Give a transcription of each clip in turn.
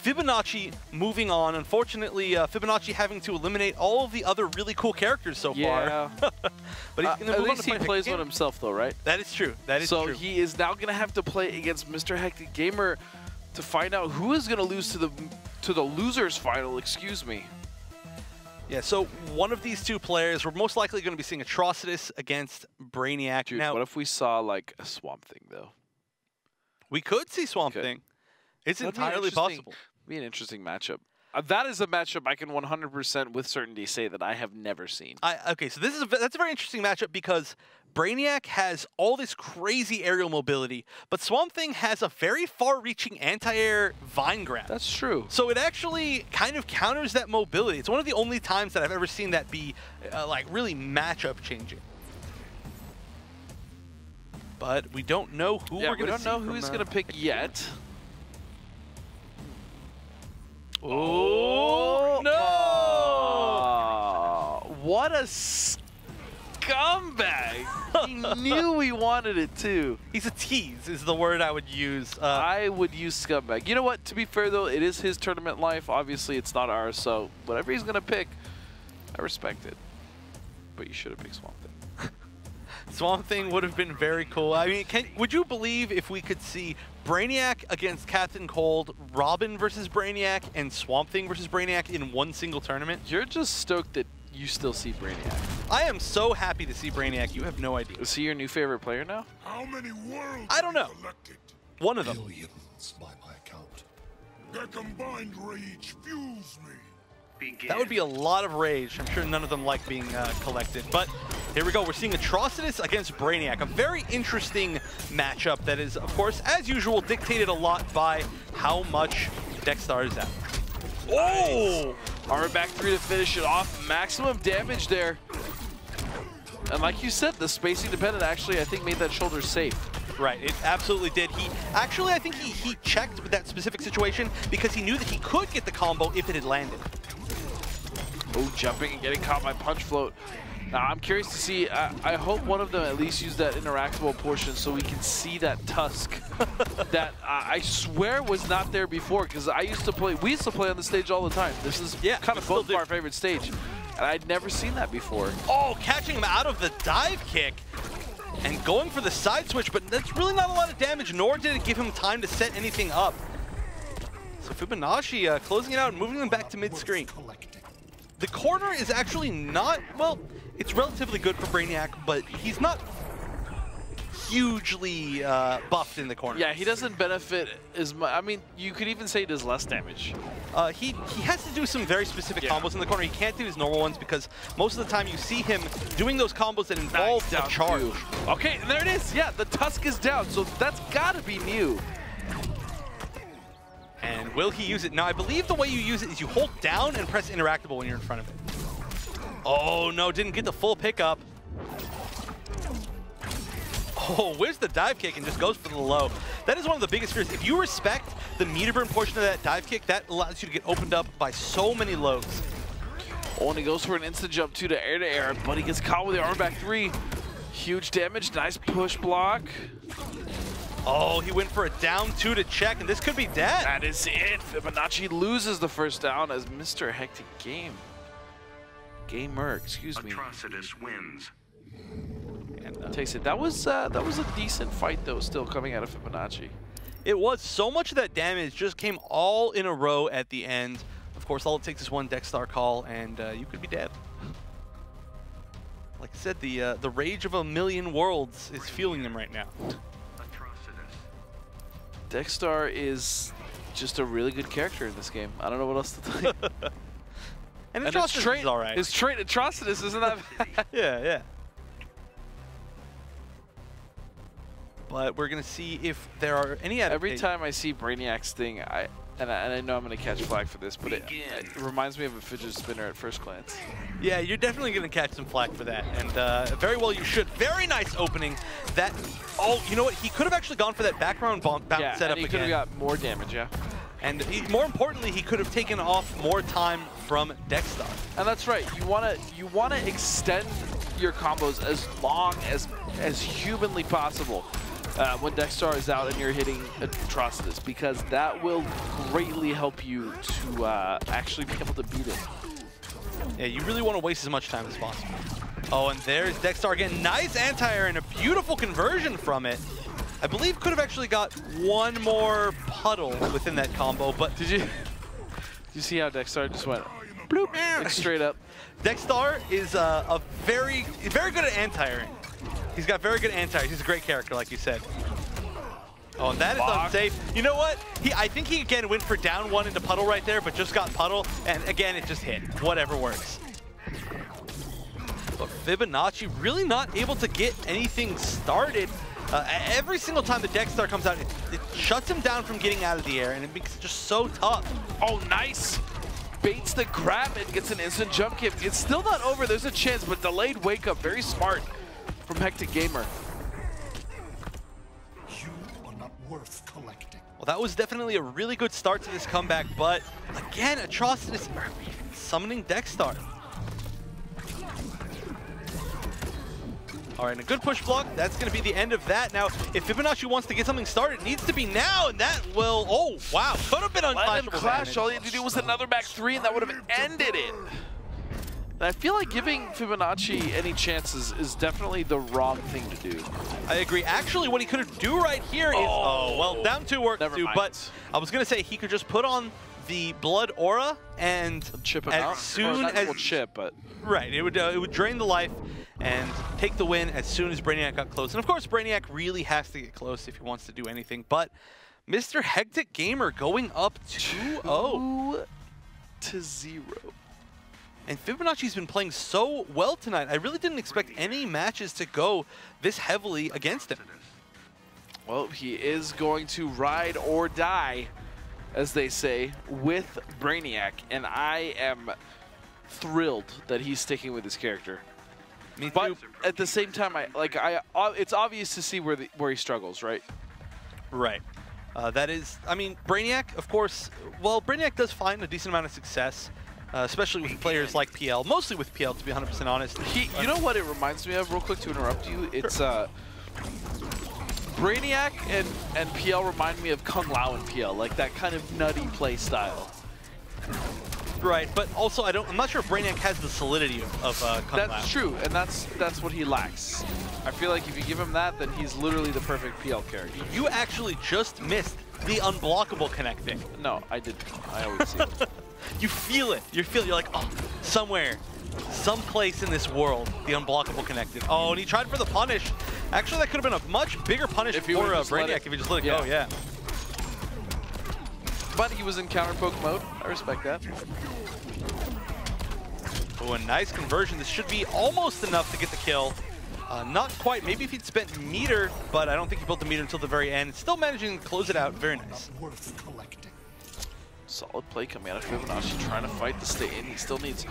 Fibonacci moving on. Unfortunately, Fibonacci having to eliminate all of the other really cool characters so far. But he's going to move on to he plays with himself, though, right? That is true. That is true. So he is now going to have to play against MrHecticGamer to find out who is going to lose to the losers final. Excuse me. Yeah, so one of these two players, we're most likely going to be seeing Atrocitus against Brainiac. Dude, now, what if we saw like a Swamp Thing, though? We could see Swamp Thing. It's entirely possible. Be an interesting matchup. That is a matchup I can 100% with certainty say that I have never seen. Okay, so that's a very interesting matchup because Brainiac has all this crazy aerial mobility, but Swamp Thing has a very far-reaching anti-air vine grab. That's true. So it actually kind of counters that mobility. It's one of the only times that I've ever seen that be like really matchup changing. But we don't know who we're going to see. We don't know who he's going to pick yet. Oh, no! What a scumbag. He knew we wanted it too. He's a tease is the word I would use. I would use scumbag. You know what? To be fair, though, it is his tournament life. Obviously, it's not ours, so whatever he's going to pick, I respect it. But you should have picked Swamp Thing. Swamp Thing would have been very cool. I mean, would you believe if we could see Brainiac against Captain Cold, Robin versus Brainiac, and Swamp Thing versus Brainiac in one single tournament? You're just stoked that you still see Brainiac. I am so happy to see Brainiac. You have no idea. Is he your new favorite player now? How many worlds I don't know. collected? One of them. Billions by my account. Their combined rage fuels me. That would be a lot of rage. I'm sure none of them like being collected. But here we go. We're seeing Atrocitus against Brainiac. A very interesting matchup that is, of course, as usual, dictated a lot by how much Dexstar is at. Oh! Armor back 3 to finish it off. Maximum damage there. And like you said, the spacing dependent actually, I think, made that shoulder safe. Right, it absolutely did. I think he checked with that specific situation because he knew that he could get the combo if it had landed. Oh, jumping and getting caught by Punch Float. Now, I'm curious to see, I hope one of them at least use that interactable portion so we can see that Tusk that I swear was not there before, because we used to play on the stage all the time. This is kind of both of our favorite stage, and I'd never seen that before. Oh, catching him out of the dive kick and going for the side switch, but that's really not a lot of damage, nor did it give him time to set anything up. So Fibonacci closing it out and moving them back to mid-screen. The corner is actually not, well, it's relatively good for Brainiac, but he's not hugely buffed in the corner. Yeah, he doesn't benefit as much. I mean, you could even say he does less damage. He has to do some very specific combos in the corner. He can't do his normal ones because most of the time you see him doing those combos that involve the charge. Okay, and there it is. Yeah, the Tusk is down, so that's got to be new. And will he use it? Now, I believe the way you use it is you hold down and press interactable when you're in front of it. Oh, no, didn't get the full pickup. Oh, where's the dive kick and just goes for the low. That is one of the biggest fears. If you respect the meter burn portion of that dive kick, that allows you to get opened up by so many lows. Oh, and he goes for an instant jump to air, but he gets caught with the arm back 3. Huge damage, nice push block. Oh, he went for a down 2 to check, and this could be dead. That is it. Fibonacci loses the first down as MrHecticGamer, excuse me. Atrocitus wins. And takes it. That was a decent fight though, still coming out of Fibonacci. It was. So much of that damage just came all in a row at the end. Of course, all it takes is one Dexstar call, and you could be dead. Like I said, the rage of a million worlds is fueling them right now. Dexstar is just a really good character in this game. I don't know what else to tell you. And Atrocitus is all right. His trait, Atrocitus, isn't that bad? Yeah. But we're going to see if there are any Every time I see Brainiac's thing, and I know I'm going to catch flag for this, but it reminds me of a fidget spinner at first glance. Yeah, you're definitely going to catch some flag for that, and very well you should. Very nice opening. Oh, you know what? He could have actually gone for that background bounce setup again. He could have got more damage, yeah. And more importantly, he could have taken off more time from Dexstar. And that's right. You wanna extend your combos as long as humanly possible. when Dexstar is out and you're hitting Atrocitus, because that will greatly help you to actually be able to beat it. Yeah, you really want to waste as much time as possible. Oh, and there's Dexstar again. Nice anti-air and a beautiful conversion from it. I believe could have actually got one more puddle within that combo, but Did you see how Dexstar just went bloop, like straight up? Dexstar is a very good at anti-airing. He's got very good anti-airs. He's a great character, like you said. Oh, and that is unsafe. You know what? I think he again went for down one into puddle right there, but just got puddle, and again it just hit. Whatever works. But Fibonacci really not able to get anything started. Every single time the Dexstar comes out, it shuts him down from getting out of the air, and it makes it just so tough. Oh, nice! Baits the grab and gets an instant jump kick. It's still not over. There's a chance, but delayed wake up. Very smart from HecticGamer. You are not worth collecting. Well, that was definitely a really good start to this comeback, but again, Atrocitus summoning Dexstar. All right, and a good push block. That's going to be the end of that. Now, if Fibonacci wants to get something started, it needs to be now, and that will, oh, wow, could have been unclashable. Let him clash. All he had to do was another back three, and that would have ended it. And I feel like giving Fibonacci any chances is definitely the wrong thing to do. I agree. Actually, what he could do right here is, oh, well, down two works too, but I was going to say he could just put on the blood aura and chip him as out. soon as chip, but right, it would drain the life and take the win as soon as Brainiac got close. And of course, Brainiac really has to get close if he wants to do anything. But MrHecticGamer going up 2-0 to 0. And Fibonacci's been playing so well tonight. I really didn't expect any matches to go this heavily against him. Well, he is going to ride or die, as they say, with Brainiac, and I am thrilled that he's sticking with his character. Me too. But at the same time, it's obvious to see where he struggles, right? Right. That is, I mean, Brainiac, of course. Well, Brainiac does find a decent amount of success, especially with players like PL. Mostly with PL, to be 100% honest. You know what it reminds me of, real quick, to interrupt you? It's Brainiac and PL remind me of Kung Lao and PL, like that kind of nutty play style. Right, but also I'm not sure if Brainiac has the solidity of Kung Lao. That's true, and that's what he lacks. I feel like if you give him that, then he's literally the perfect PL character. You actually just missed the unblockable connecting. No, I didn't. I always see it. You feel it. You're like, oh, somewhere, someplace in this world, the unblockable connected. Oh, and he tried for the punish. Actually, that could have been a much bigger punish for Brainiac if he just let it go, yeah. But he was in counter poke mode. I respect that. Oh, a nice conversion. This should be almost enough to get the kill. Not quite. Maybe if he'd spent meter, but I don't think he built the meter until the very end. Still managing to close it out. Very nice. Solid play coming out of Fibonacci, trying to fight to stay in. He still needs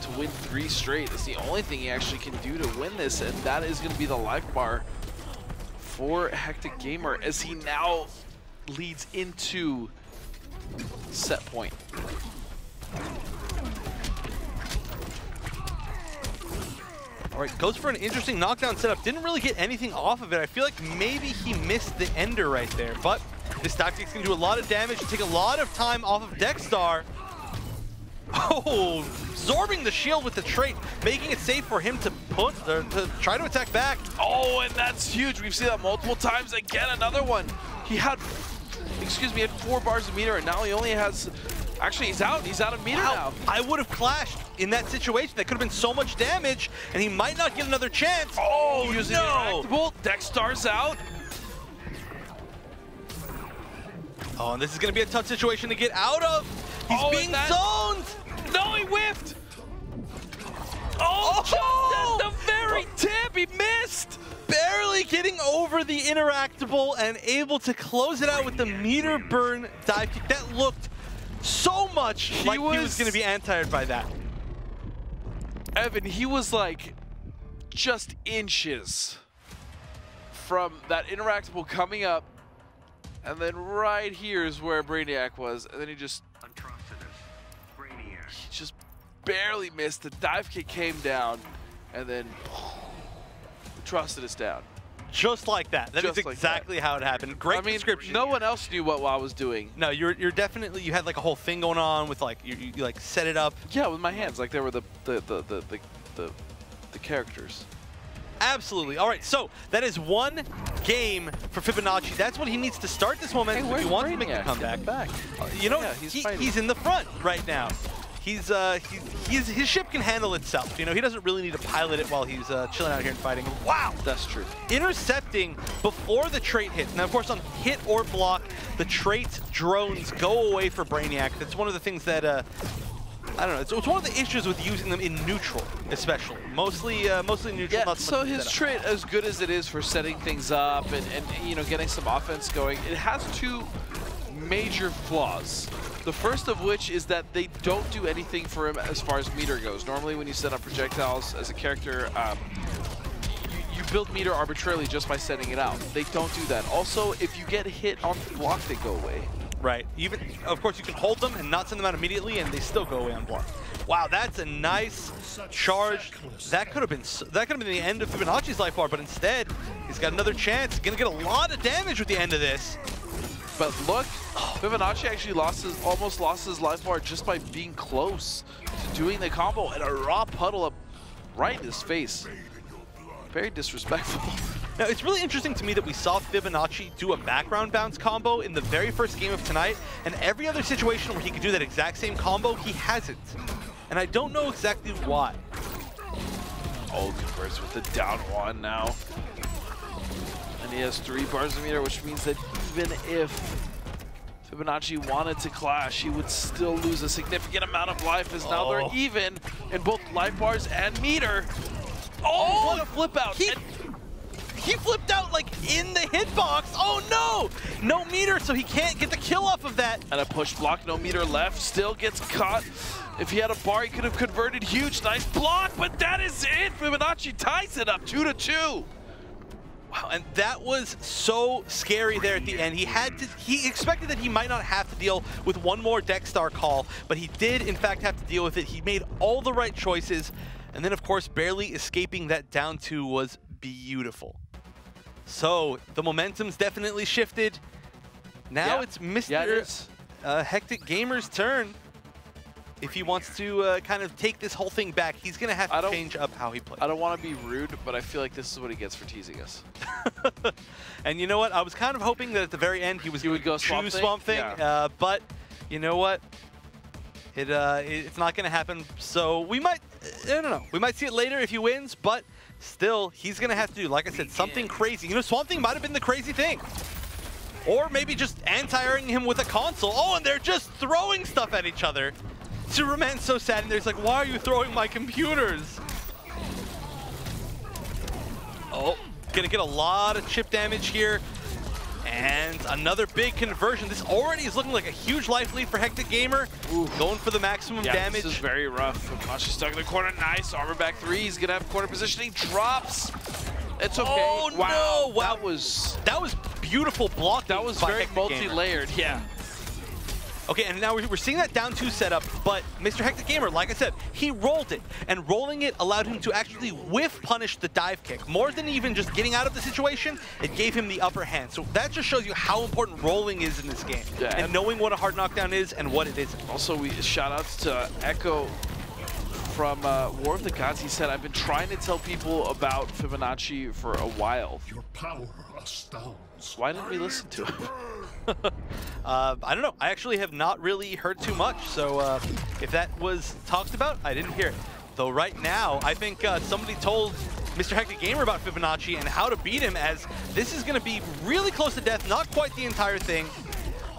to win 3 straight. It's the only thing he actually can do to win this, and that is going to be the life bar for HecticGamer as he now leads into set point. All right, goes for an interesting knockdown setup. Didn't really get anything off of it. I feel like maybe he missed the ender right there, but this tactic's gonna do a lot of damage, take a lot of time off of Dexstar. Oh, absorbing the shield with the trait, making it safe for him to try to attack back. Oh, and that's huge. We've seen that multiple times. Again, another one. He had, he had 4 bars of meter, and now he only has, actually he's out of meter now. I would have clashed in that situation. That could have been so much damage, and he might not get another chance. Oh, using interactable. Dexstar's out. Oh, and this is going to be a tough situation to get out of. He's being zoned. No, he whiffed. Oh, just at the very tip, he missed. Barely getting over the interactable and able to close it out with the meter burn dive kick. That looked so much like he was going to be anti-aired by that. Evan, he was like just inches from that interactable coming up, and then right here is where Brainiac was, and then he just barely missed. The dive kick came down, and then trusted us down. Just like that. That is exactly how it happened. Great description. No one else knew what I was doing. No, you're definitely, you had like a whole thing going on with like, you like set it up. Yeah, with my hands, like they were the characters. Absolutely. All right, so that is one game for Fibonacci. That's what he needs to start this momentum if he wants to make the comeback. You know, yeah, he's in the front right now. His ship can handle itself. You know, he doesn't really need to pilot it while he's chilling out here and fighting. Wow, that's true. Intercepting before the trait hits. Now, of course, on hit or block, the trait drones go away for Brainiac. That's one of the things that I don't know. It's one of the issues with using them in neutral, especially. Mostly neutral. Yeah. Not so his trait, as good as it is for setting things up and you know getting some offense going, it has two major flaws. The first of which is that they don't do anything for him as far as meter goes. Normally when you set up projectiles as a character, you build meter arbitrarily just by setting it out. They don't do that. Also, if you get hit on block, they go away. Right. Even, of course, you can hold them and not send them out immediately, and they still go away on block. Wow, that's a nice charge. That could have been the end of Fibonacci's life bar, but instead, he's got another chance. He's gonna get a lot of damage with the end of this. But look, Fibonacci actually almost lost his life bar just by being close to doing the combo, and a raw puddle up right in his face. Very disrespectful. Now, it's really interesting to me that we saw Fibonacci do a background bounce combo in the very first game of tonight, and every other situation where he could do that exact same combo, he hasn't. And I don't know exactly why. Oh, converts with the down one now. And he has 3 bars of meter, which means that even if Fibonacci wanted to clash, he would still lose a significant amount of life, as now they're even in both life bars and meter. Oh, what a flip out. He flipped out like in the hitbox. Oh no! No meter, so he can't get the kill off of that. And a push block, no meter left, still gets caught. If he had a bar, he could have converted. Huge, nice block, but that is it. Fibonacci ties it up 2-2. Wow, and that was so scary there at the end. He expected that he might not have to deal with one more Dexstar call, but he did in fact have to deal with it. He made all the right choices, and then of course barely escaping that down 2 was beautiful. So the momentum's definitely shifted. Now it's MrHecticGamer's turn. If he wants to kind of take this whole thing back, he's going to have to change up how he plays. I don't want to be rude, but I feel like this is what he gets for teasing us. And you know what? I was kind of hoping that at the very end he would go Swamp Thing. Yeah. But you know what? It's not going to happen. So we might, I don't know. We might see it later if he wins, but still, he's going to have to do, like I said, something crazy. You know, Swamp Thing might have been the crazy thing. Or maybe just anti-airing him with a console. Oh, and they're just throwing stuff at each other. Superman's so sad, and there's like, why are you throwing my computers? Oh, gonna get a lot of chip damage here. And another big conversion. This already is looking like a huge life lead for HecticGamer. Going for the maximum damage. This is very rough. Fibonacci stuck in the corner. Nice. Armor back 3. He's gonna have corner positioning. Drops. It's okay. Oh, wow. No. Wow. That was beautiful blocking. That was very multi-layered. Yeah. Okay, and now we're seeing that down 2 setup, but MrHecticGamer, like I said, he rolled it, and rolling it allowed him to actually whiff punish the dive kick. More than even just getting out of the situation, it gave him the upper hand. So that just shows you how important rolling is in this game, and knowing what a hard knockdown is and what it isn't. Also, we shout outs to Echo from War of the Gods. He said, I've been trying to tell people about Fibonacci for a while. Your power astounds. Why didn't we listen to him? I don't know. I actually have not really heard too much, so if that was talked about, I didn't hear it. Though right now, I think somebody told MrHecticGamer about Fibonacci and how to beat him, as this is going to be really close to death. Not quite the entire thing,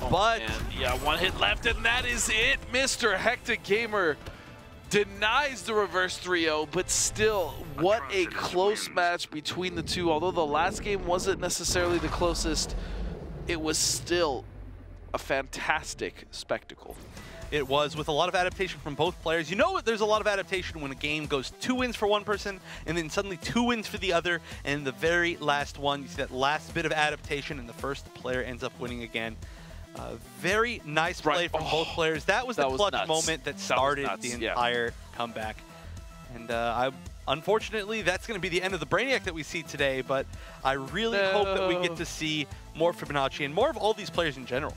but... Man. Yeah, 1 hit left, and that is it. MrHecticGamer denies the reverse 3-0, but still, what a close match between the two. Although the last game wasn't necessarily the closest, it was still a fantastic spectacle. It was, with a lot of adaptation from both players. You know, there's a lot of adaptation when a game goes 2 wins for one person and then suddenly 2 wins for the other, and in the very last one, you see that last bit of adaptation and the first player ends up winning again. Very nice play from both players. That was the clutch moment that started the entire comeback. And Unfortunately, that's going to be the end of the Brainiac that we see today, but I really hope that we get to see more Fibonacci and more of all these players in general.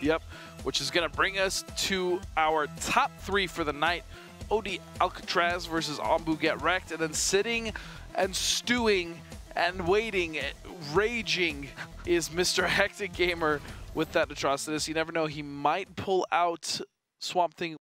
Yep, which is going to bring us to our top 3 for the night. OD Alcatraz versus Ombu Get Wrecked, and then sitting and stewing and waiting, raging is MrHecticGamer with that Atrocitus. You never know, he might pull out Swamp Thing